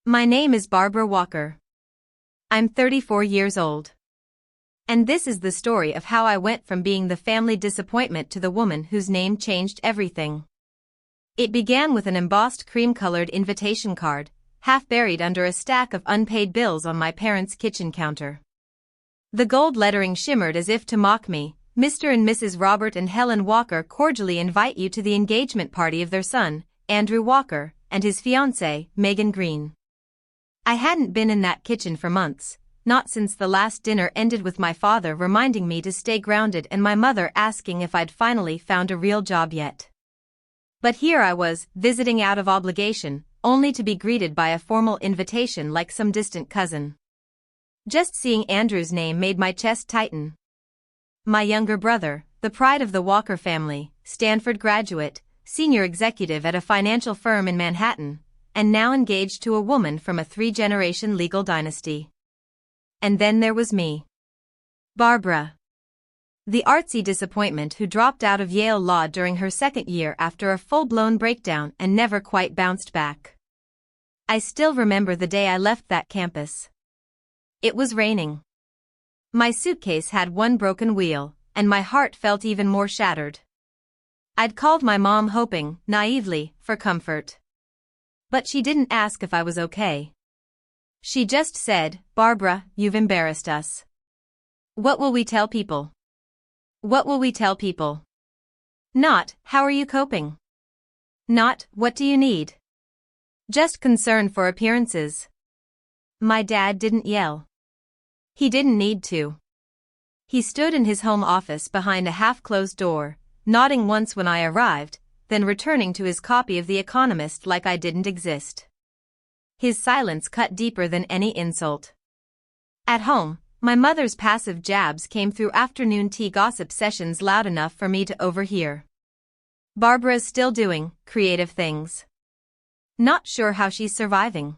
My name is Barbara Walker. I'm 34 years old. And this is the story of how I went from being the family disappointment to the woman whose name changed everything. It began with an embossed cream-colored invitation card, half buried under a stack of unpaid bills on my parents' kitchen counter. The gold lettering shimmered as if to mock me. Mr. and Mrs. Robert and Helen Walker cordially invite you to the engagement party of their son, Andrew Walker, and his fiancée, Megan Green. I hadn't been in that kitchen for months, not since the last dinner ended with my father reminding me to stay grounded and my mother asking if I'd finally found a real job yet. But here I was, visiting out of obligation, only to be greeted by a formal invitation like some distant cousin. Just seeing Andrew's name made my chest tighten. My younger brother, the pride of the Walker family, Stanford graduate, senior executive at a financial firm in Manhattan, and now engaged to a woman from a three-generation legal dynasty. And then there was me. Barbara. The artsy disappointment who dropped out of Yale Law during her second year after a full-blown breakdown and never quite bounced back. I still remember the day I left that campus. It was raining. My suitcase had one broken wheel, and my heart felt even more shattered. I'd called my mom hoping, naively, for comfort. But she didn't ask if I was okay. She just said, "Barbara, you've embarrassed us. What will we tell people? What will we tell people?" Not, "How are you coping?" Not, "What do you need?" Just concern for appearances. My dad didn't yell. He didn't need to. He stood in his home office behind a half-closed door, nodding once when I arrived, then returning to his copy of The Economist like I didn't exist. His silence cut deeper than any insult. At home, my mother's passive jabs came through afternoon tea gossip sessions loud enough for me to overhear. "Barbara's still doing creative things. Not sure how she's surviving.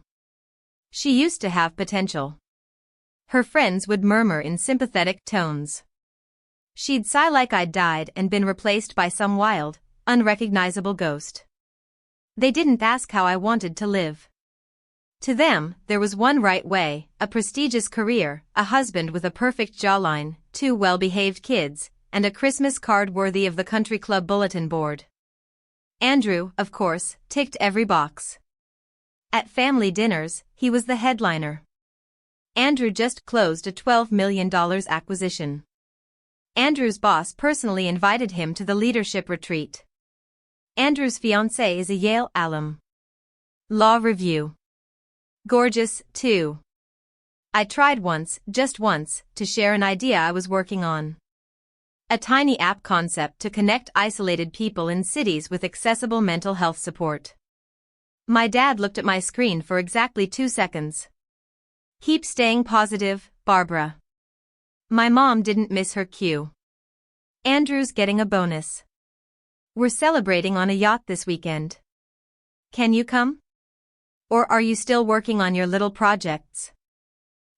She used to have potential." Her friends would murmur in sympathetic tones. She'd sigh like I'd died and been replaced by some wild, unrecognizable ghost. They didn't ask how I wanted to live. To them, there was one right way: a prestigious career, a husband with a perfect jawline, 2 well-behaved kids, and a Christmas card worthy of the country club bulletin board. Andrew, of course, ticked every box. At family dinners, he was the headliner. Andrew just closed a $12 million acquisition. Andrew's boss personally invited him to the leadership retreat. Andrew's fiancée is a Yale alum. Law review. Gorgeous, too. I tried once, just once, to share an idea I was working on. A tiny app concept to connect isolated people in cities with accessible mental health support. My dad looked at my screen for exactly 2 seconds. "Keep staying positive, Barbara." My mom didn't miss her cue. "Andrew's getting a bonus. We're celebrating on a yacht this weekend. Can you come? Or are you still working on your little projects?"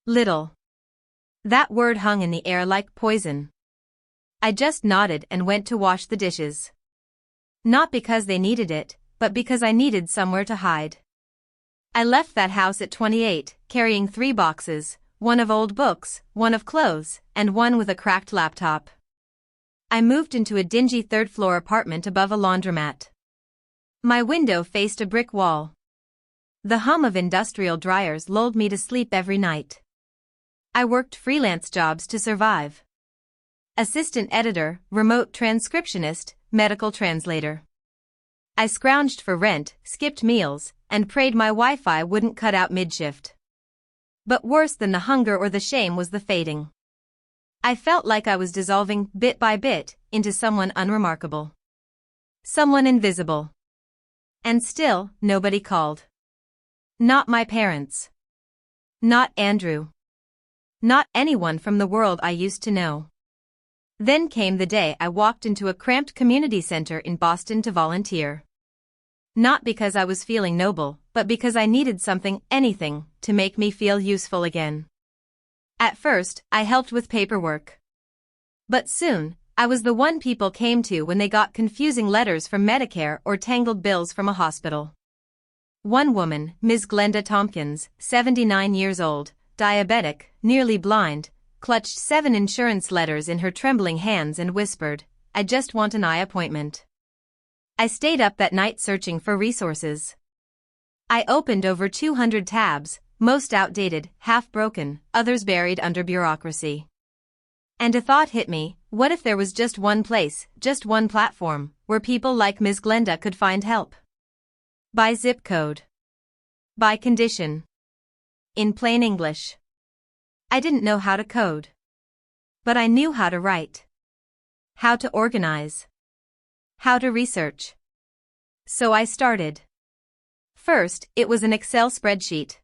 Little. That word hung in the air like poison. I just nodded and went to wash the dishes. Not because they needed it, but because I needed somewhere to hide. I left that house at 28, carrying 3 boxes, one of old books, one of clothes, and one with a cracked laptop. I moved into a dingy 3rd-floor apartment above a laundromat. My window faced a brick wall. The hum of industrial dryers lulled me to sleep every night. I worked freelance jobs to survive. Assistant editor, remote transcriptionist, medical translator. I scrounged for rent, skipped meals, and prayed my Wi-Fi wouldn't cut out mid-shift. But worse than the hunger or the shame was the fading. I felt like I was dissolving, bit by bit, into someone unremarkable. Someone invisible. And still, nobody called. Not my parents. Not Andrew. Not anyone from the world I used to know. Then came the day I walked into a cramped community center in Boston to volunteer. Not because I was feeling noble, but because I needed something, anything, to make me feel useful again. At first, I helped with paperwork. But soon, I was the one people came to when they got confusing letters from Medicare or tangled bills from a hospital. One woman, Ms. Glenda Tompkins, 79 years old, diabetic, nearly blind, clutched 7 insurance letters in her trembling hands and whispered, "I just want an eye appointment." I stayed up that night searching for resources. I opened over 200 tabs, most outdated, half-broken, others buried under bureaucracy. And a thought hit me, what if there was just one place, just one platform, where people like Ms. Glenda could find help? By zip code. By condition. In plain English. I didn't know how to code. But I knew how to write. How to organize. How to research. So I started. First, it was an Excel spreadsheet.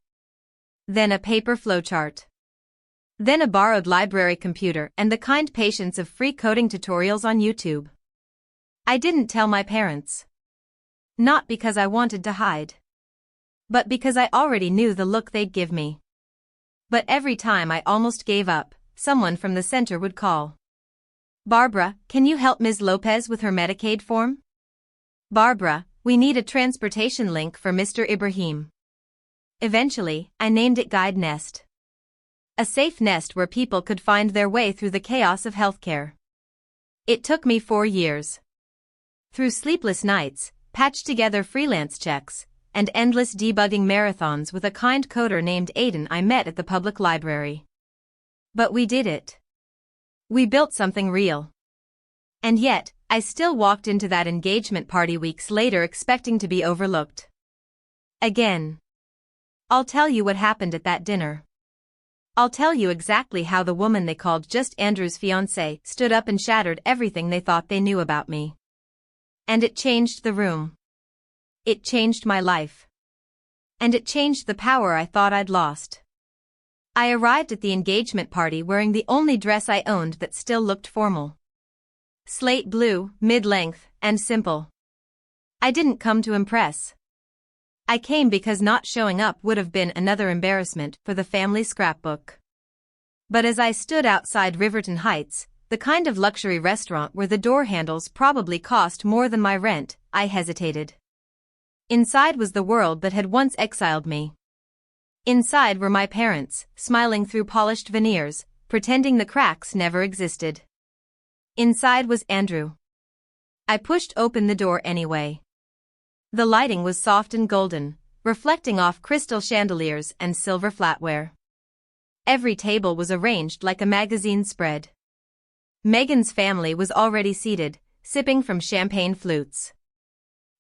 Then a paper flowchart. Then a borrowed library computer and the kind patience of free coding tutorials on YouTube. I didn't tell my parents. Not because I wanted to hide. But because I already knew the look they'd give me. But every time I almost gave up, someone from the center would call. "Barbara, can you help Ms. Lopez with her Medicaid form?" "Barbara, we need a transportation link for Mr. Ibrahim." Eventually, I named it Guide Nest. A safe nest where people could find their way through the chaos of healthcare. It took me 4 years. Through sleepless nights, patched together freelance checks, and endless debugging marathons with a kind coder named Aiden I met at the public library. But we did it. We built something real. And yet, I still walked into that engagement party weeks later expecting to be overlooked. Again. I'll tell you what happened at that dinner. I'll tell you exactly how the woman they called just Andrew's fiancée stood up and shattered everything they thought they knew about me. And it changed the room. It changed my life. And it changed the power I thought I'd lost. I arrived at the engagement party wearing the only dress I owned that still looked formal. Slate blue, mid-length, and simple. I didn't come to impress. I came because not showing up would have been another embarrassment for the family scrapbook. But as I stood outside Riverton Heights, the kind of luxury restaurant where the door handles probably cost more than my rent, I hesitated. Inside was the world that had once exiled me. Inside were my parents, smiling through polished veneers, pretending the cracks never existed. Inside was Andrew. I pushed open the door anyway. The lighting was soft and golden, reflecting off crystal chandeliers and silver flatware. Every table was arranged like a magazine spread. Megan's family was already seated, sipping from champagne flutes.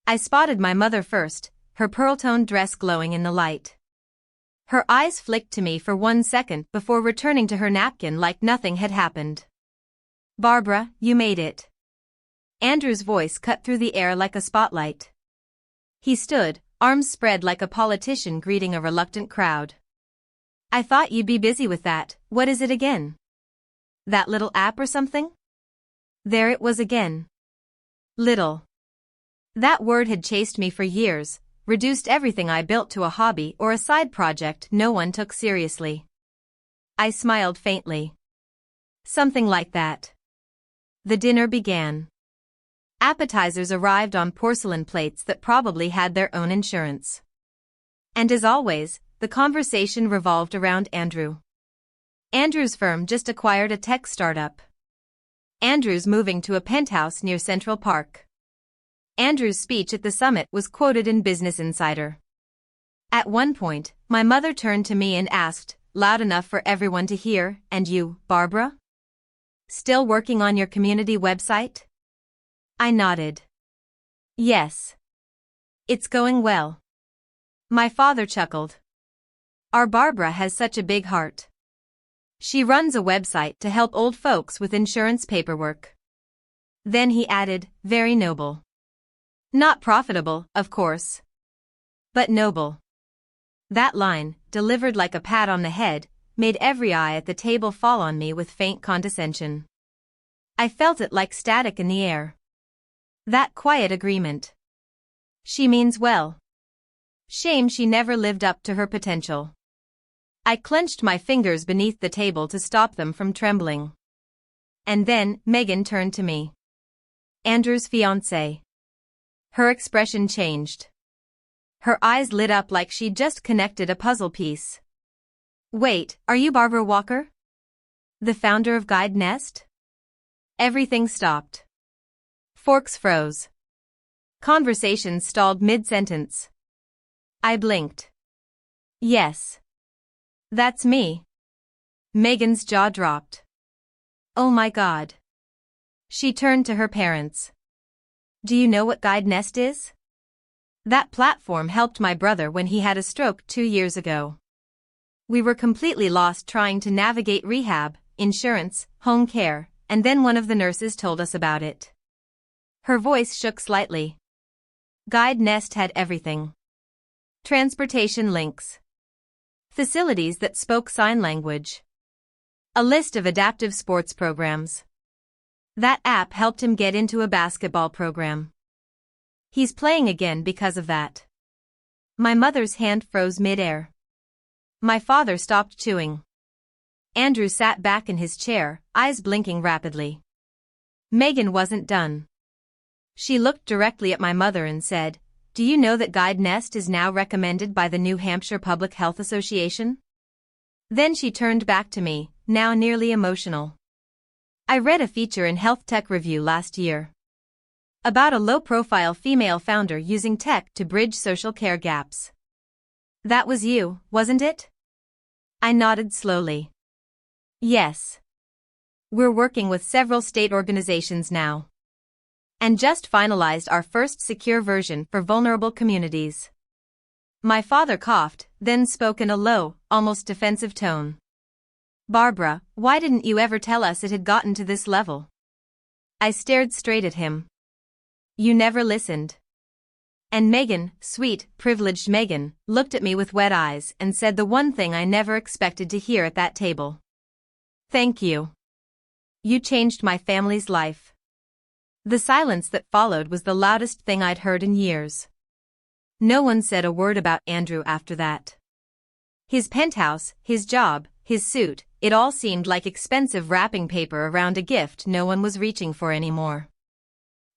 I spotted my mother first, her pearl-toned dress glowing in the light. Her eyes flicked to me for 1 second before returning to her napkin like nothing had happened. "Barbara, you made it." Andrew's voice cut through the air like a spotlight. He stood, arms spread like a politician greeting a reluctant crowd. "I thought you'd be busy with that. What is it again? That little app or something?" There it was again. Little. That word had chased me for years, reduced everything I built to a hobby or a side project no one took seriously. I smiled faintly. Something like that. The dinner began. Appetizers arrived on porcelain plates that probably had their own insurance. And as always, the conversation revolved around Andrew. Andrew's firm just acquired a tech startup. Andrew's moving to a penthouse near Central Park. Andrew's speech at the summit was quoted in Business Insider. At one point, my mother turned to me and asked, loud enough for everyone to hear, "And you, Barbara? Still working on your community website?" I nodded. "Yes. It's going well." My father chuckled. "Our Barbara has such a big heart. She runs a website to help old folks with insurance paperwork." Then he added, "Very noble. Not profitable, of course. But noble." That line, delivered like a pat on the head, made every eye at the table fall on me with faint condescension. I felt it like static in the air. That quiet agreement. She means well. Shame she never lived up to her potential. I clenched my fingers beneath the table to stop them from trembling. And then, Megan turned to me. Andrew's fiancée. Her expression changed. Her eyes lit up like she'd just connected a puzzle piece. Wait, are you Barbara Walker? The founder of Guide Nest? Everything stopped. Forks froze. Conversation stalled mid-sentence. I blinked. Yes. That's me. Megan's jaw dropped. Oh my God. She turned to her parents. Do you know what Guide Nest is? That platform helped my brother when he had a stroke 2 years ago. We were completely lost trying to navigate rehab, insurance, home care, and then one of the nurses told us about it. Her voice shook slightly. Guide Nest had everything. Transportation links. Facilities that spoke sign language. A list of adaptive sports programs. That app helped him get into a basketball program. He's playing again because of that. My mother's hand froze mid-air. My father stopped chewing. Andrew sat back in his chair, eyes blinking rapidly. Megan wasn't done. She looked directly at my mother and said, "Do you know that Guide Nest is now recommended by the New Hampshire Public Health Association?" Then she turned back to me, now nearly emotional. I read a feature in Health Tech Review last year about a low-profile female founder using tech to bridge social care gaps. That was you, wasn't it? I nodded slowly. Yes. We're working with several state organizations now. And just finalized our first secure version for vulnerable communities. My father coughed, then spoke in a low, almost defensive tone. Barbara, why didn't you ever tell us it had gotten to this level? I stared straight at him. You never listened. And Megan, sweet, privileged Megan, looked at me with wet eyes and said the one thing I never expected to hear at that table. Thank you. You changed my family's life. The silence that followed was the loudest thing I'd heard in years. No one said a word about Andrew after that. His penthouse, his job, his suit, it all seemed like expensive wrapping paper around a gift no one was reaching for anymore.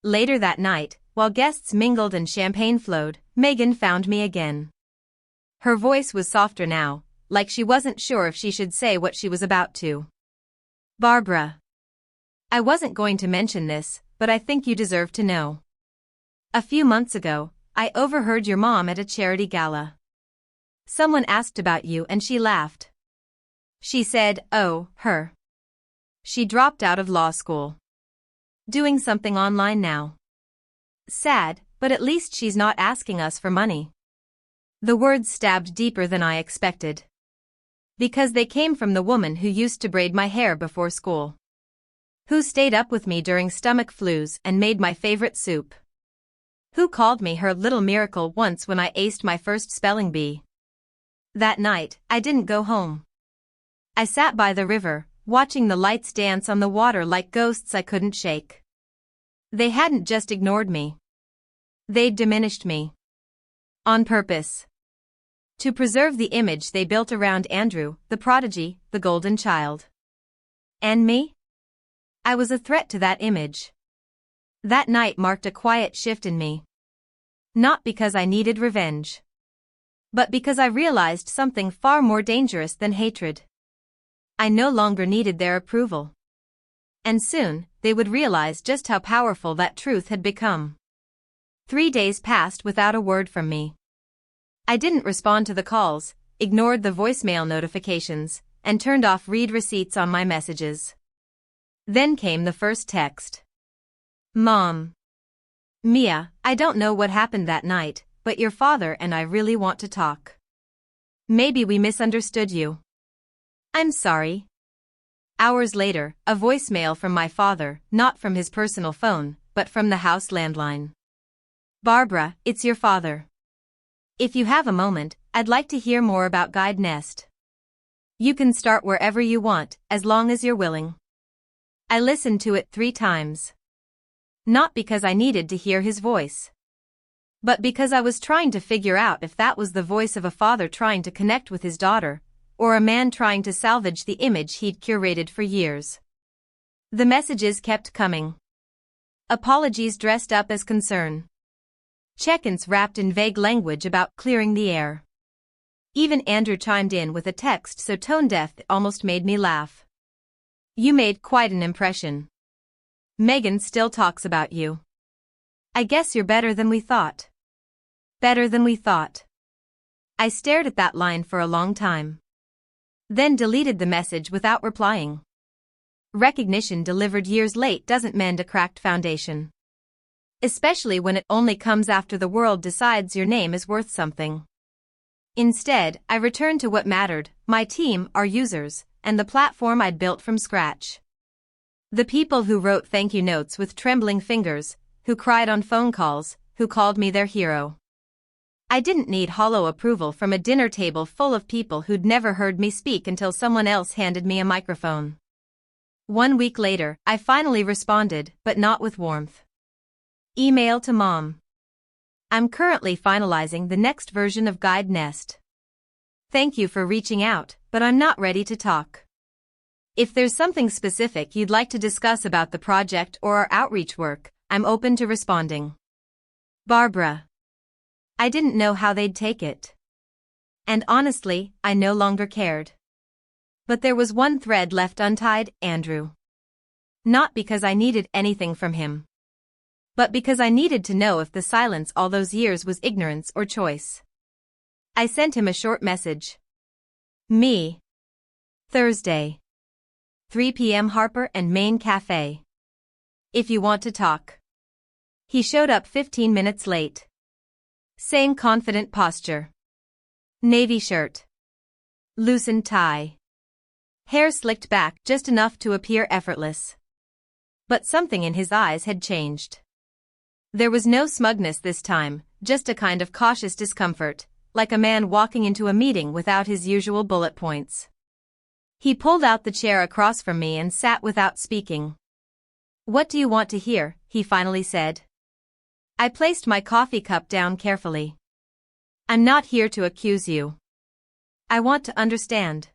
Later that night, while guests mingled and champagne flowed, Megan found me again. Her voice was softer now, like she wasn't sure if she should say what she was about to. Barbara. I wasn't going to mention this, but I think you deserve to know. A few months ago, I overheard your mom at a charity gala. Someone asked about you and she laughed. She said, "Oh, her. She dropped out of law school. Doing something online now. Sad, but at least she's not asking us for money." The words stabbed deeper than I expected. Because they came from the woman who used to braid my hair before school. Who stayed up with me during stomach flus and made my favorite soup. Who called me her little miracle once when I aced my first spelling bee. That night, I didn't go home. I sat by the river, watching the lights dance on the water like ghosts I couldn't shake. They hadn't just ignored me. They'd diminished me. On purpose. To preserve the image they built around Andrew, the prodigy, the golden child. And me? I was a threat to that image. That night marked a quiet shift in me. Not because I needed revenge. But because I realized something far more dangerous than hatred. I no longer needed their approval. And soon, they would realize just how powerful that truth had become. 3 days passed without a word from me. I didn't respond to the calls, ignored the voicemail notifications, and turned off read receipts on my messages. Then came the first text. Mom. Mia, I don't know what happened that night, but your father and I really want to talk. Maybe we misunderstood you. I'm sorry. Hours later, a voicemail from my father, not from his personal phone, but from the house landline. Barbara, it's your father. If you have a moment, I'd like to hear more about Guide Nest. You can start wherever you want, as long as you're willing. I listened to it 3 times. Not because I needed to hear his voice. But because I was trying to figure out if that was the voice of a father trying to connect with his daughter, or a man trying to salvage the image he'd curated for years. The messages kept coming. Apologies dressed up as concern. Check-ins wrapped in vague language about clearing the air. Even Andrew chimed in with a text so tone-deaf it almost made me laugh. You made quite an impression. Megan still talks about you. I guess you're better than we thought. Better than we thought. I stared at that line for a long time. Then deleted the message without replying. Recognition delivered years late doesn't mend a cracked foundation. Especially when it only comes after the world decides your name is worth something. Instead, I returned to what mattered, my team, our users, and the platform I'd built from scratch. The people who wrote thank you notes with trembling fingers, who cried on phone calls, who called me their hero. I didn't need hollow approval from a dinner table full of people who'd never heard me speak until someone else handed me a microphone. 1 week later, I finally responded, but not with warmth. Email to Mom. I'm currently finalizing the next version of Guide Nest. Thank you for reaching out, but I'm not ready to talk. If there's something specific you'd like to discuss about the project or our outreach work, I'm open to responding. Barbara. I didn't know how they'd take it. And honestly, I no longer cared. But there was one thread left untied, Andrew. Not because I needed anything from him. But because I needed to know if the silence all those years was ignorance or choice. I sent him a short message. Me. Thursday. 3 p.m. Harper and Main Cafe. If you want to talk. He showed up 15 minutes late. Same confident posture. Navy shirt. Loosened tie. Hair slicked back just enough to appear effortless. But something in his eyes had changed. There was no smugness this time, just a kind of cautious discomfort, like a man walking into a meeting without his usual bullet points. He pulled out the chair across from me and sat without speaking. What do you want to hear? He finally said. I placed my coffee cup down carefully. I'm not here to accuse you. I want to understand.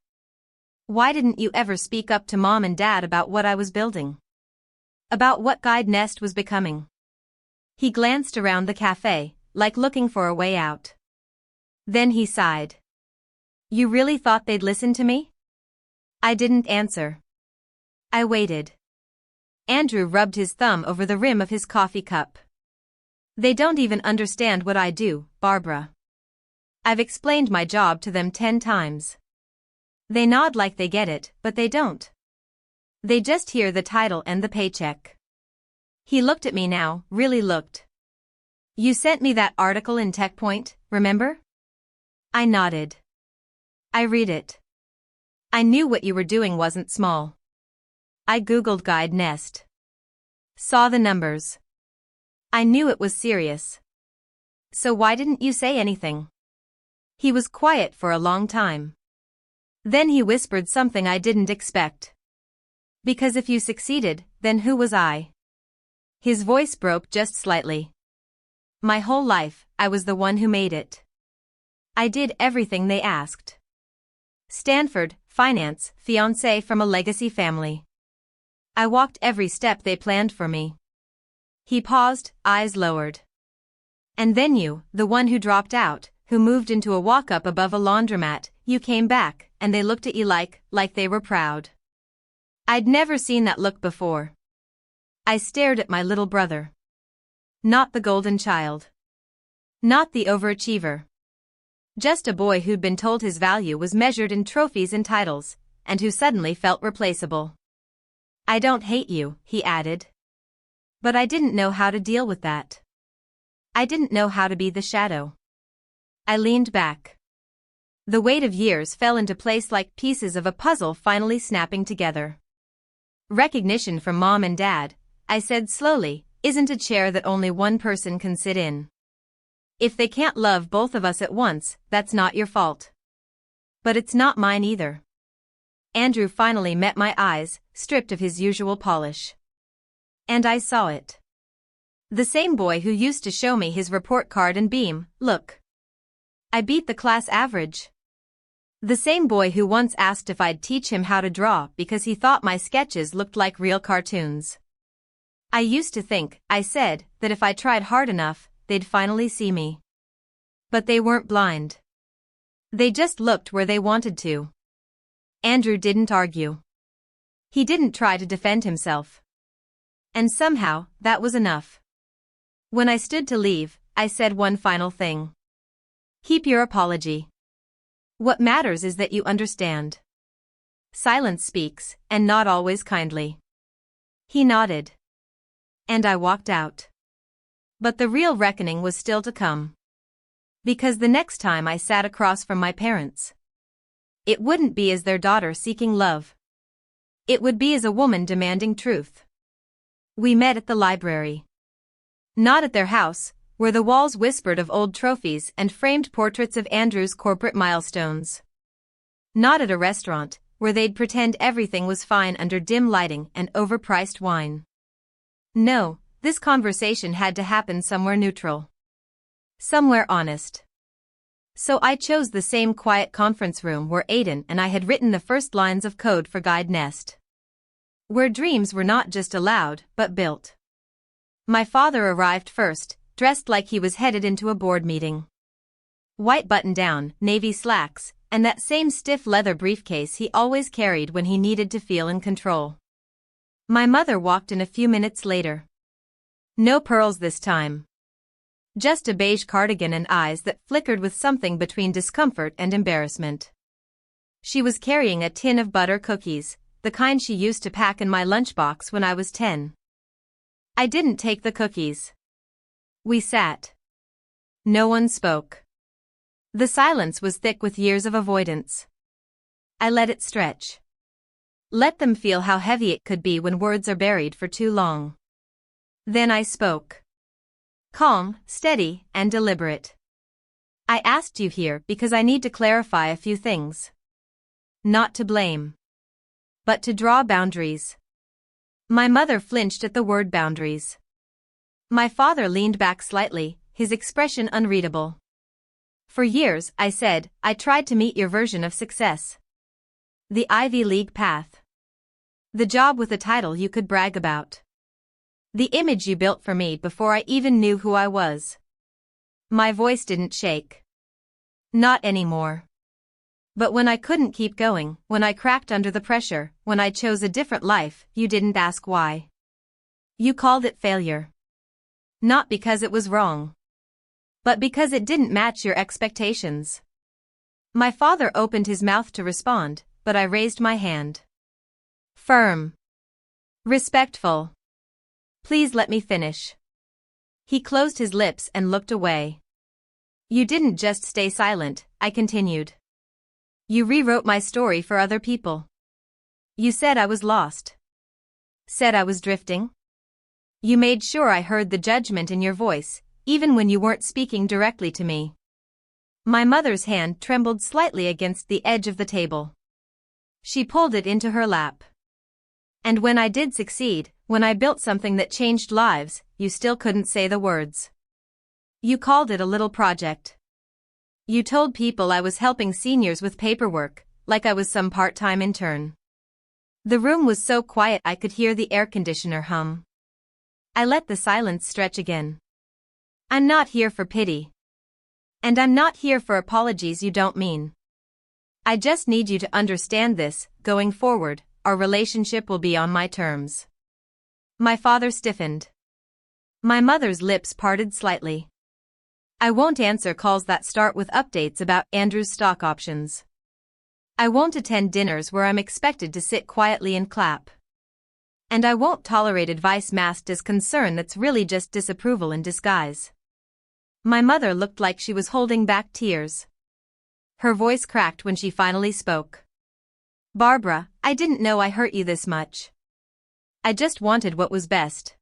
Why didn't you ever speak up to Mom and Dad about what I was building? About what Guide Nest was becoming? He glanced around the cafe, like looking for a way out. Then he sighed. You really thought they'd listen to me? I didn't answer. I waited. Andrew rubbed his thumb over the rim of his coffee cup. They don't even understand what I do, Barbara. I've explained my job to them 10 times. They nod like they get it, but they don't. They just hear the title and the paycheck. He looked at me now, really looked. You sent me that article in TechPoint, remember? I nodded. I read it. I knew what you were doing wasn't small. I Googled Guide Nest. Saw the numbers. I knew it was serious. So why didn't you say anything? He was quiet for a long time. Then he whispered something I didn't expect. Because if you succeeded, then who was I? His voice broke just slightly. My whole life, I was the one who made it. I did everything they asked. Stanford, finance, fiancé from a legacy family. I walked every step they planned for me. He paused, eyes lowered. And then you, the one who dropped out, who moved into a walk-up above a laundromat, you came back, and they looked at you like they were proud. I'd never seen that look before. I stared at my little brother. Not the golden child. Not the overachiever. Just a boy who'd been told his value was measured in trophies and titles, and who suddenly felt replaceable. I don't hate you, he added. But I didn't know how to deal with that. I didn't know how to be the shadow. I leaned back. The weight of years fell into place like pieces of a puzzle finally snapping together. Recognition from Mom and Dad, I said slowly, isn't a chair that only one person can sit in. If they can't love both of us at once, that's not your fault. But it's not mine either. Andrew finally met my eyes, stripped of his usual polish. And I saw it. The same boy who used to show me his report card and beam, look. I beat the class average. The same boy who once asked if I'd teach him how to draw because he thought my sketches looked like real cartoons. I used to think, I said, that if I tried hard enough, they'd finally see me. But they weren't blind. They just looked where they wanted to. Andrew didn't argue. He didn't try to defend himself. And somehow, that was enough. When I stood to leave, I said one final thing. Keep your apology. What matters is that you understand. Silence speaks, and not always kindly. He nodded. And I walked out. But the real reckoning was still to come. Because the next time I sat across from my parents, it wouldn't be as their daughter seeking love. It would be as a woman demanding truth. We met at the library. Not at their house, where the walls whispered of old trophies and framed portraits of Andrew's corporate milestones. Not at a restaurant, where they'd pretend everything was fine under dim lighting and overpriced wine. No, this conversation had to happen somewhere neutral. Somewhere honest. So I chose the same quiet conference room where Aiden and I had written the first lines of code for Guide Nest. Where dreams were not just allowed, but built. My father arrived first, dressed like he was headed into a board meeting. White button-down, navy slacks, and that same stiff leather briefcase he always carried when he needed to feel in control. My mother walked in a few minutes later. No pearls this time. Just a beige cardigan and eyes that flickered with something between discomfort and embarrassment. She was carrying a tin of butter cookies, the kind she used to pack in my lunchbox when I was 10. I didn't take the cookies. We sat. No one spoke. The silence was thick with years of avoidance. I let it stretch. Let them feel how heavy it could be when words are buried for too long. Then I spoke. Calm, steady, and deliberate. I asked you here because I need to clarify a few things. Not to blame, but to draw boundaries. My mother flinched at the word boundaries. My father leaned back slightly, his expression unreadable. For years, I said, I tried to meet your version of success. The Ivy League path. The job with a title you could brag about. The image you built for me before I even knew who I was. My voice didn't shake. Not anymore. But when I couldn't keep going, when I cracked under the pressure, when I chose a different life, you didn't ask why. You called it failure. Not because it was wrong, but because it didn't match your expectations. My father opened his mouth to respond, but I raised my hand. Firm. Respectful. Please let me finish. He closed his lips and looked away. You didn't just stay silent, I continued. You rewrote my story for other people. You said I was lost. Said I was drifting. You made sure I heard the judgment in your voice, even when you weren't speaking directly to me. My mother's hand trembled slightly against the edge of the table. She pulled it into her lap. And when I did succeed, when I built something that changed lives, you still couldn't say the words. You called it a little project. You told people I was helping seniors with paperwork, like I was some part-time intern. The room was so quiet I could hear the air conditioner hum. I let the silence stretch again. I'm not here for pity. And I'm not here for apologies you don't mean. I just need you to understand this, going forward, our relationship will be on my terms. My father stiffened. My mother's lips parted slightly. I won't answer calls that start with updates about Andrew's stock options. I won't attend dinners where I'm expected to sit quietly and clap. And I won't tolerate advice masked as concern that's really just disapproval in disguise. My mother looked like she was holding back tears. Her voice cracked when she finally spoke. Barbara, I didn't know I hurt you this much. I just wanted what was best.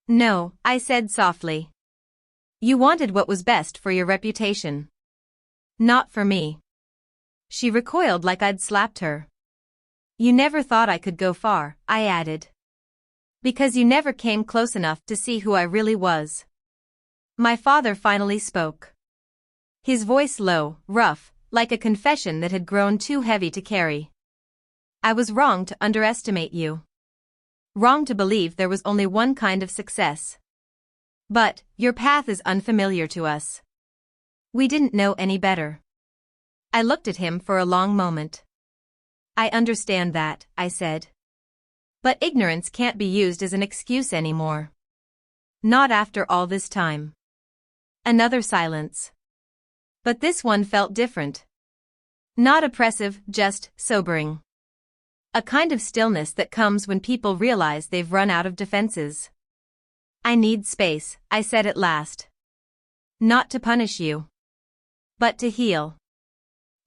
No, I said softly. You wanted what was best for your reputation. Not for me. She recoiled like I'd slapped her. You never thought I could go far, I added. Because you never came close enough to see who I really was. My father finally spoke. His voice low, rough, like a confession that had grown too heavy to carry. I was wrong to underestimate you. Wrong to believe there was only one kind of success. But, your path is unfamiliar to us. We didn't know any better. I looked at him for a long moment. I understand that, I said. But ignorance can't be used as an excuse anymore. Not after all this time. Another silence. But this one felt different. Not oppressive, just sobering. A kind of stillness that comes when people realize they've run out of defenses. I need space, I said at last. Not to punish you. But to heal.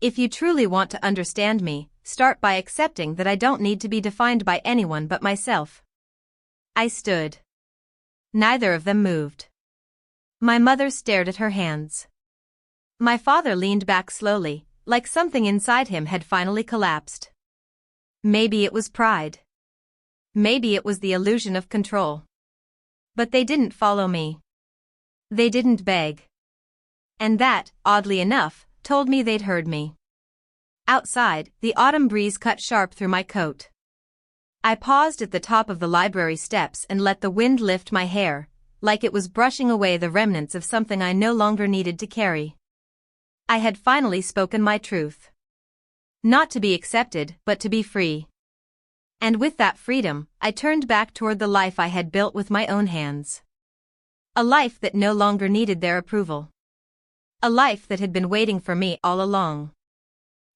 If you truly want to understand me, start by accepting that I don't need to be defined by anyone but myself. I stood. Neither of them moved. My mother stared at her hands. My father leaned back slowly, like something inside him had finally collapsed. Maybe it was pride. Maybe it was the illusion of control. But they didn't follow me. They didn't beg. And that, oddly enough, told me they'd heard me. Outside, the autumn breeze cut sharp through my coat. I paused at the top of the library steps and let the wind lift my hair, like it was brushing away the remnants of something I no longer needed to carry. I had finally spoken my truth. Not to be accepted, but to be free. And with that freedom, I turned back toward the life I had built with my own hands. A life that no longer needed their approval. A life that had been waiting for me all along.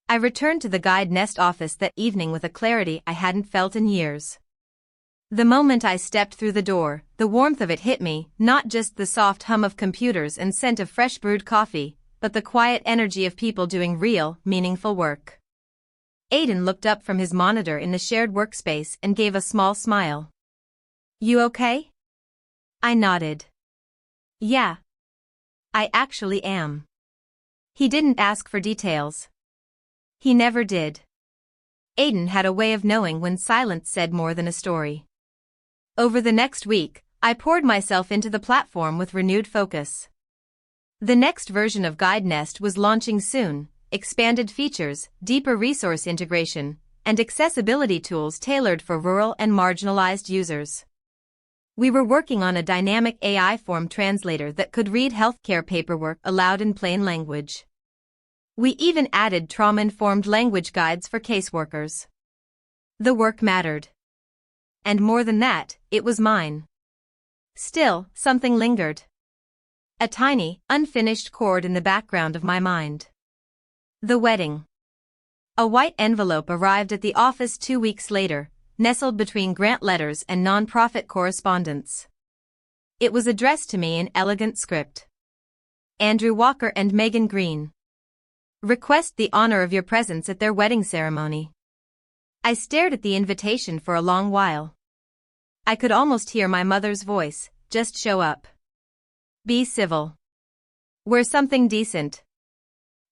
I returned to the Guide Nest office that evening with a clarity I hadn't felt in years. The moment I stepped through the door, the warmth of it hit me, not just the soft hum of computers and scent of fresh brewed coffee, but the quiet energy of people doing real, meaningful work. Aiden looked up from his monitor in the shared workspace and gave a small smile. You okay? I nodded. Yeah. I actually am. He didn't ask for details. He never did. Aiden had a way of knowing when silence said more than a story. Over the next week, I poured myself into the platform with renewed focus. The next version of Guide Nest was launching soon, expanded features, deeper resource integration, and accessibility tools tailored for rural and marginalized users. We were working on a dynamic AI form translator that could read healthcare paperwork aloud in plain language. We even added trauma-informed language guides for caseworkers. The work mattered. And more than that, it was mine. Still, something lingered. A tiny, unfinished chord in the background of my mind. The wedding. A white envelope arrived at the office 2 weeks later, nestled between grant letters and nonprofit correspondence. It was addressed to me in elegant script. Andrew Walker and Megan Green. Request the honor of your presence at their wedding ceremony. I stared at the invitation for a long while. I could almost hear my mother's voice, just show up. Be civil. Wear something decent.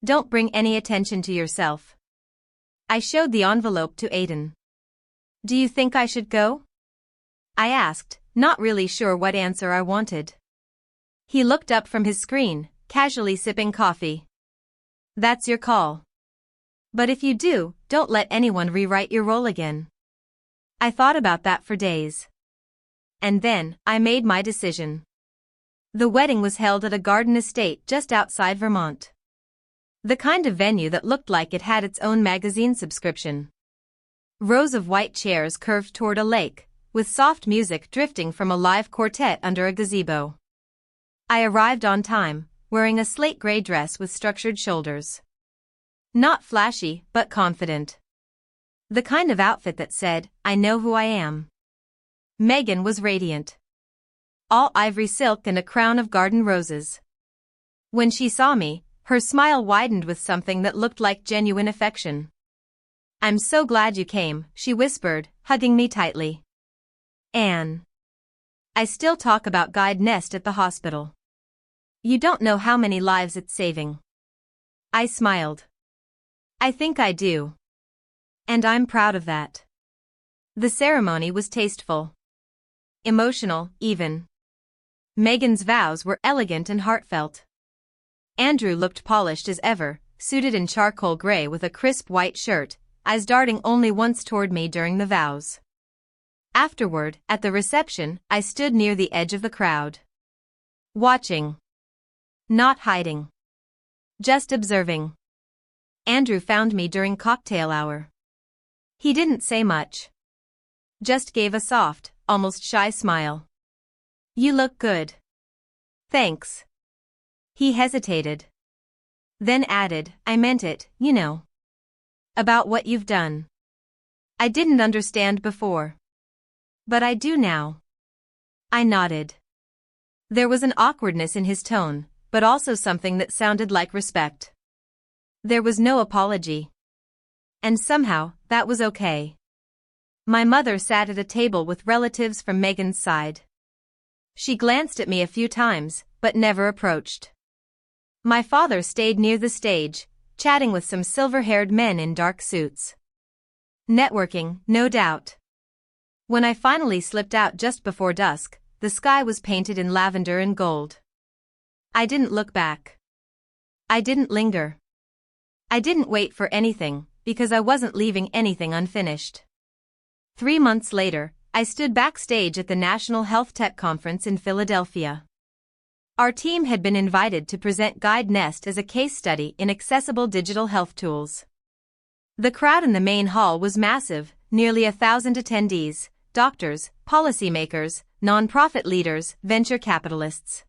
Don't bring any attention to yourself. I showed the envelope to Aiden. Do you think I should go? I asked, not really sure what answer I wanted. He looked up from his screen, casually sipping coffee. That's your call. But if you do, don't let anyone rewrite your role again. I thought about that for days. And then, I made my decision. The wedding was held at a garden estate just outside Vermont. The kind of venue that looked like it had its own magazine subscription. Rows of white chairs curved toward a lake, with soft music drifting from a live quartet under a gazebo. I arrived on time, wearing a slate gray dress with structured shoulders. Not flashy, but confident. The kind of outfit that said, I know who I am. Megan was radiant. All ivory silk and a crown of garden roses. When she saw me, her smile widened with something that looked like genuine affection. I'm so glad you came, she whispered, hugging me tightly. Anne. I still talk about Guide Nest at the hospital. You don't know how many lives it's saving. I smiled. I think I do. And I'm proud of that. The ceremony was tasteful. Emotional, even. Megan's vows were elegant and heartfelt. Andrew looked polished as ever, suited in charcoal gray with a crisp white shirt, eyes darting only once toward me during the vows. Afterward, at the reception, I stood near the edge of the crowd. Watching. Not hiding. Just observing. Andrew found me during cocktail hour. He didn't say much. Just gave a soft, almost shy smile. You look good. Thanks. He hesitated. Then added, I meant it, you know. About what you've done. I didn't understand before. But I do now. I nodded. There was an awkwardness in his tone, but also something that sounded like respect. There was no apology. And somehow, that was okay. My mother sat at a table with relatives from Megan's side. She glanced at me a few times, but never approached. My father stayed near the stage, chatting with some silver-haired men in dark suits. Networking, no doubt. When I finally slipped out just before dusk, the sky was painted in lavender and gold. I didn't look back. I didn't linger. I didn't wait for anything, because I wasn't leaving anything unfinished. 3 months later, I stood backstage at the National Health Tech Conference in Philadelphia. Our team had been invited to present Guide Nest as a case study in accessible digital health tools. The crowd in the main hall was massive, nearly 1,000 attendees, doctors, policymakers, nonprofit leaders, venture capitalists.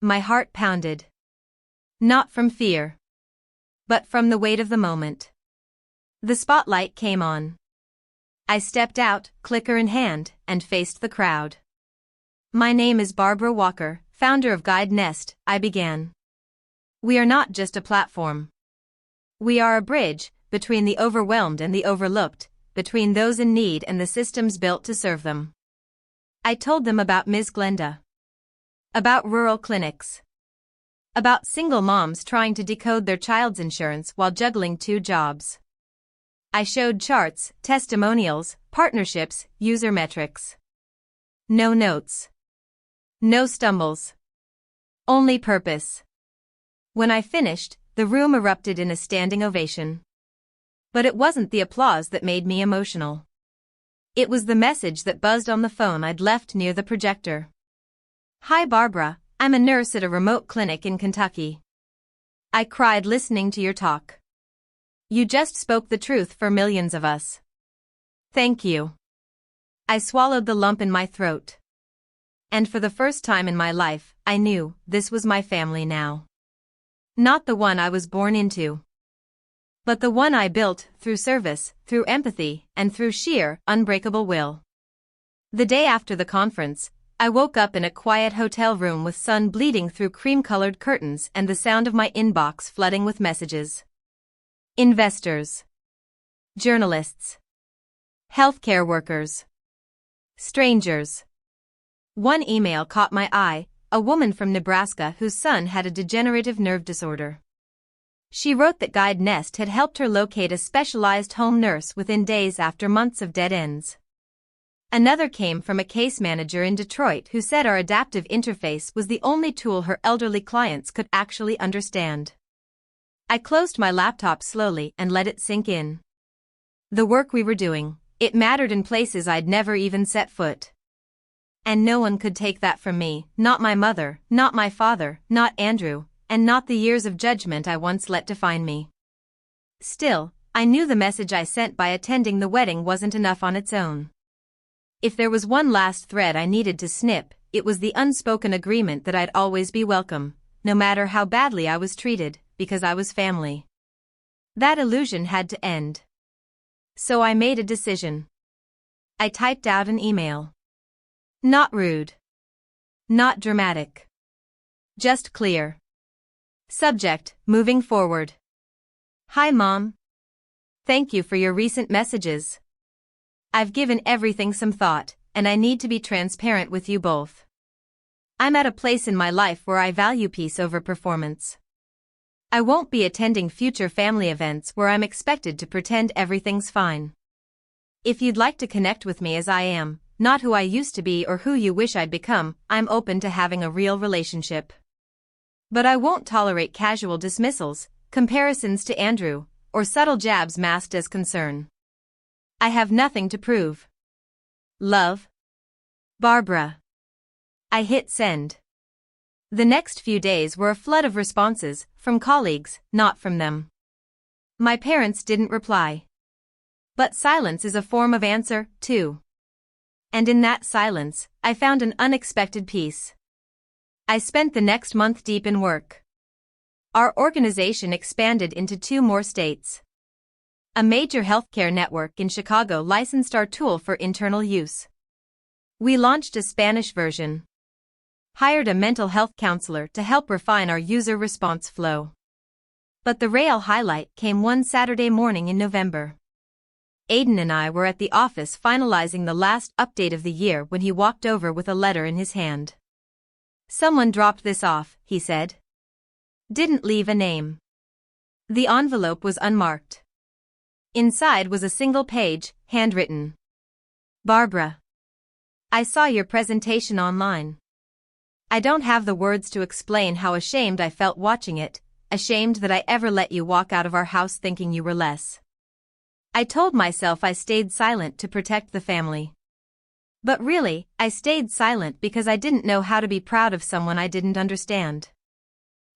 My heart pounded. Not from fear, but from the weight of the moment. The spotlight came on. I stepped out, clicker in hand, and faced the crowd. My name is Barbara Walker, founder of Guide Nest, I began. We are not just a platform. We are a bridge between the overwhelmed and the overlooked, between those in need and the systems built to serve them. I told them about Ms. Glenda. About rural clinics. About single moms trying to decode their child's insurance while juggling 2 jobs. I showed charts, testimonials, partnerships, user metrics. No notes. No stumbles. Only purpose. When I finished, the room erupted in a standing ovation. But it wasn't the applause that made me emotional. It was the message that buzzed on the phone I'd left near the projector. Hi Barbara, I'm a nurse at a remote clinic in Kentucky. I cried listening to your talk. You just spoke the truth for millions of us. Thank you. I swallowed the lump in my throat. And for the first time in my life, I knew this was my family now. Not the one I was born into, but the one I built through service, through empathy, and through sheer, unbreakable will. The day after the conference, I woke up in a quiet hotel room with sun bleeding through cream-colored curtains and the sound of my inbox flooding with messages. Investors. Journalists. Healthcare workers. Strangers. One email caught my eye, a woman from Nebraska whose son had a degenerative nerve disorder. She wrote that Guide Nest had helped her locate a specialized home nurse within days after months of dead ends. Another came from a case manager in Detroit who said our adaptive interface was the only tool her elderly clients could actually understand. I closed my laptop slowly and let it sink in. The work we were doing, it mattered in places I'd never even set foot. And no one could take that from me, not my mother, not my father, not Andrew, and not the years of judgment I once let define me. Still, I knew the message I sent by attending the wedding wasn't enough on its own. If there was one last thread I needed to snip, it was the unspoken agreement that I'd always be welcome, no matter how badly I was treated, because I was family. That illusion had to end. So I made a decision. I typed out an email. Not rude. Not dramatic. Just clear. Subject, moving forward. Hi Mom. Thank you for your recent messages. I've given everything some thought, and I need to be transparent with you both. I'm at a place in my life where I value peace over performance. I won't be attending future family events where I'm expected to pretend everything's fine. If you'd like to connect with me as I am, not who I used to be or who you wish I'd become, I'm open to having a real relationship. But I won't tolerate casual dismissals, comparisons to Andrew, or subtle jabs masked as concern. I have nothing to prove. Love. Barbara. I hit send. The next few days were a flood of responses, from colleagues, not from them. My parents didn't reply. But silence is a form of answer, too. And in that silence, I found an unexpected peace. I spent the next month deep in work. Our organization expanded into 2 more states. A major healthcare network in Chicago licensed our tool for internal use. We launched a Spanish version. Hired a mental health counselor to help refine our user response flow. But the real highlight came one Saturday morning in November. Aiden and I were at the office finalizing the last update of the year when he walked over with a letter in his hand. "Someone dropped this off," he said. "Didn't leave a name." The envelope was unmarked. Inside was a single page, handwritten. "Barbara. I saw your presentation online. I don't have the words to explain how ashamed I felt watching it, ashamed that I ever let you walk out of our house thinking you were less. I told myself I stayed silent to protect the family. But really, I stayed silent because I didn't know how to be proud of someone I didn't understand.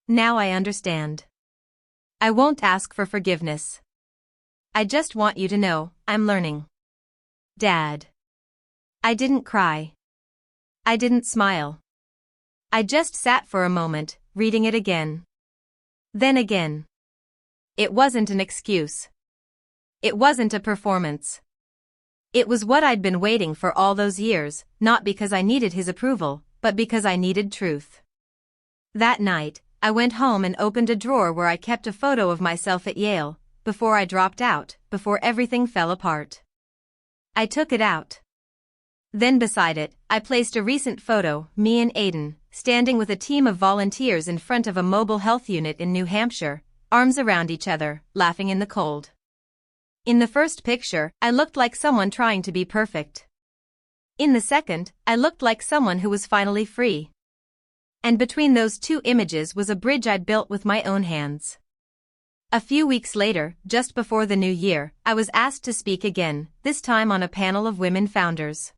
Now I understand. I won't ask for forgiveness. I just want you to know, I'm learning. Dad." I didn't cry. I didn't smile. I just sat for a moment, reading it again. Then again. It wasn't an excuse. It wasn't a performance. It was what I'd been waiting for all those years, not because I needed his approval, but because I needed truth. That night, I went home and opened a drawer where I kept a photo of myself at Yale, before I dropped out, before everything fell apart. I took it out. Then beside it, I placed a recent photo, me and Aiden, standing with a team of volunteers in front of a mobile health unit in New Hampshire, arms around each other, laughing in the cold. In the first picture, I looked like someone trying to be perfect. In the second, I looked like someone who was finally free. And between those 2 images was a bridge I built with my own hands. A few weeks later, just before the new year, I was asked to speak again, this time on a panel of women founders.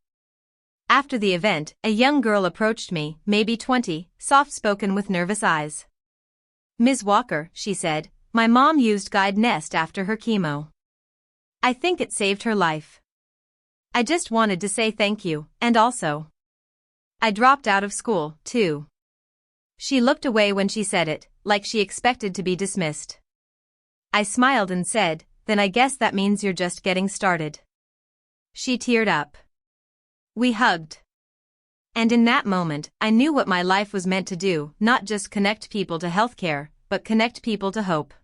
After the event, a young girl approached me, maybe 20, soft-spoken with nervous eyes. "Ms. Walker," she said, "my mom used Guide Nest after her chemo. I think it saved her life. I just wanted to say thank you, and also, I dropped out of school, too." She looked away when she said it, like she expected to be dismissed. I smiled and said, "Then I guess that means you're just getting started." She teared up. We hugged. And in that moment, I knew what my life was meant to do, not just connect people to healthcare, but connect people to hope.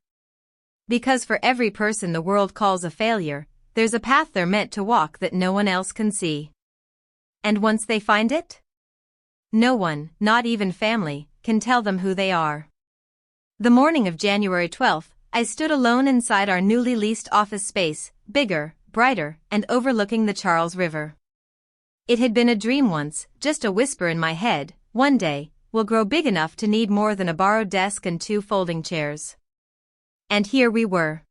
Because for every person the world calls a failure, there's a path they're meant to walk that no one else can see. And once they find it, no one, not even family, can tell them who they are. The morning of January 12th, I stood alone inside our newly leased office space, bigger, brighter, and overlooking the Charles River. It had been a dream once, just a whisper in my head, one day, we'll grow big enough to need more than a borrowed desk and 2 folding chairs. And here we were.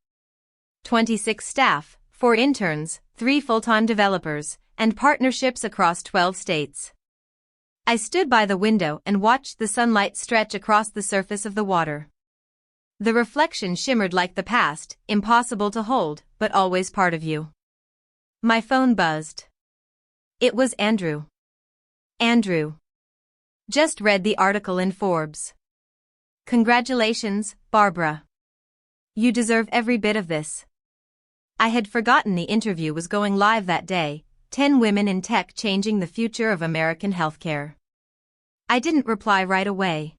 26 staff, 4 interns, 3 full-time developers, and partnerships across 12 states. I stood by the window and watched the sunlight stretch across the surface of the water. The reflection shimmered like the past, impossible to hold, but always part of you. My phone buzzed. It was Andrew. "Andrew. Just read the article in Forbes. Congratulations, Barbara. You deserve every bit of this." I had forgotten the interview was going live that day, 10 women in tech changing the future of American healthcare. I didn't reply right away.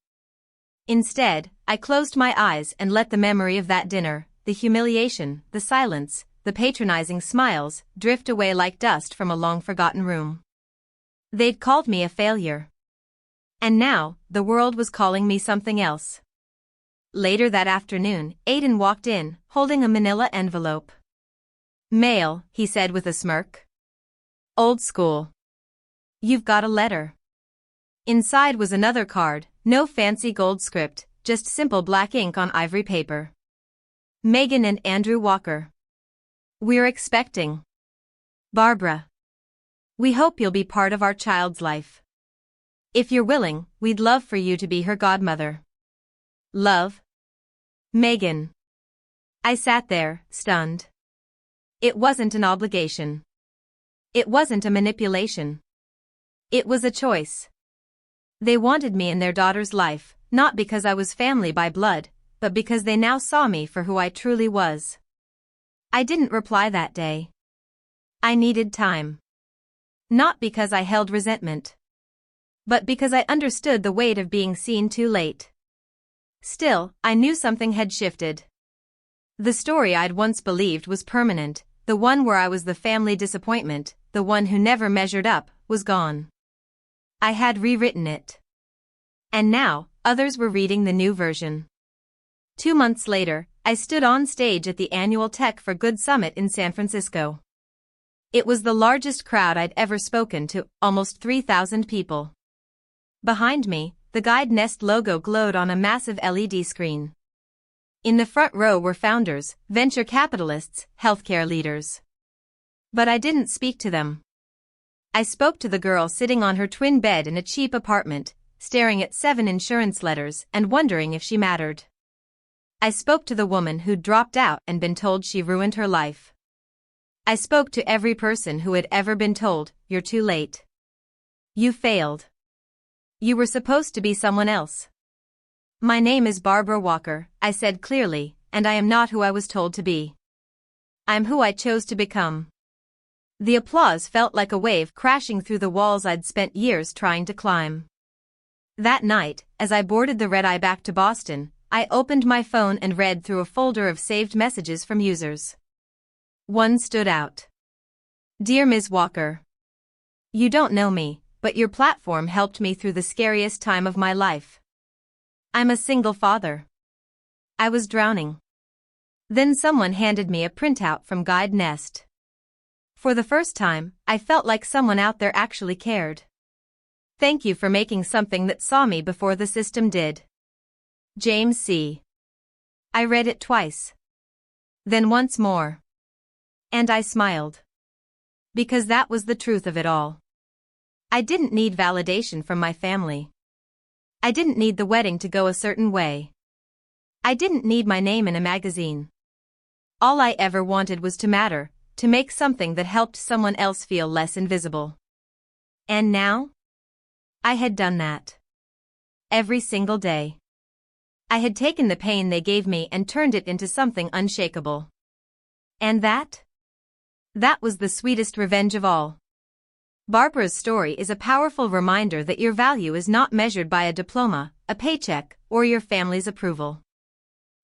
Instead, I closed my eyes and let the memory of that dinner, the humiliation, the silence, the patronizing smiles, drift away like dust from a long-forgotten room. They'd called me a failure. And now, the world was calling me something else. Later that afternoon, Aiden walked in, holding a manila envelope. "Mail," he said with a smirk. "Old school. You've got a letter." Inside was another card, no fancy gold script, just simple black ink on ivory paper. "Megan and Andrew Walker. We're expecting. Barbara. We hope you'll be part of our child's life." If you're willing, we'd love for you to be her godmother. Love? Megan. I sat there, stunned. It wasn't an obligation. It wasn't a manipulation. It was a choice. They wanted me in their daughter's life, not because I was family by blood, but because they now saw me for who I truly was. I didn't reply that day. I needed time. Not because I held resentment, but because I understood the weight of being seen too late. Still, I knew something had shifted. The story I'd once believed was permanent, the one where I was the family disappointment, the one who never measured up, was gone. I had rewritten it. And now, others were reading the new version. 2 months later, I stood on stage at the annual Tech for Good Summit in San Francisco. It was the largest crowd I'd ever spoken to, almost 3,000 people. Behind me, the Guide Nest logo glowed on a massive LED screen. In the front row were founders, venture capitalists, healthcare leaders. But I didn't speak to them. I spoke to the girl sitting on her twin bed in a cheap apartment, staring at 7 insurance letters and wondering if she mattered. I spoke to the woman who'd dropped out and been told she ruined her life. I spoke to every person who had ever been told, "You're too late. You failed. You were supposed to be someone else." "My name is Barbara Walker," I said clearly, "and I am not who I was told to be. I'm who I chose to become." The applause felt like a wave crashing through the walls I'd spent years trying to climb. That night, as I boarded the red-eye back to Boston, I opened my phone and read through a folder of saved messages from users. One stood out. "Dear Ms. Walker. You don't know me, but your platform helped me through the scariest time of my life. I'm a single father. I was drowning." Then someone handed me a printout from Guide Nest. For the first time, I felt like someone out there actually cared. "Thank you for making something that saw me before the system did. James C." I read it twice. Then once more. And I smiled. Because that was the truth of it all. I didn't need validation from my family. I didn't need the wedding to go a certain way. I didn't need my name in a magazine. All I ever wanted was to matter, to make something that helped someone else feel less invisible. And now? I had done that. Every single day. I had taken the pain they gave me and turned it into something unshakable. And that? That was the sweetest revenge of all. Barbara's story is a powerful reminder that your value is not measured by a diploma, a paycheck, or your family's approval.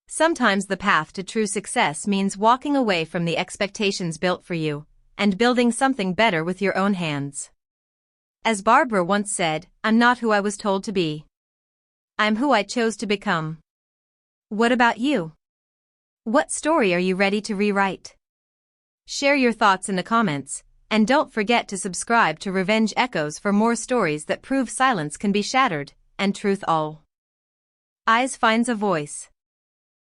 Sometimes the path to true success means walking away from the expectations built for you, and building something better with your own hands. As Barbara once said, "I'm not who I was told to be. I'm who I chose to become." What about you? What story are you ready to rewrite? Share your thoughts in the comments, and don't forget to subscribe to Revenge Echoes for more stories that prove silence can be shattered, and truth all. Eyes finds a voice.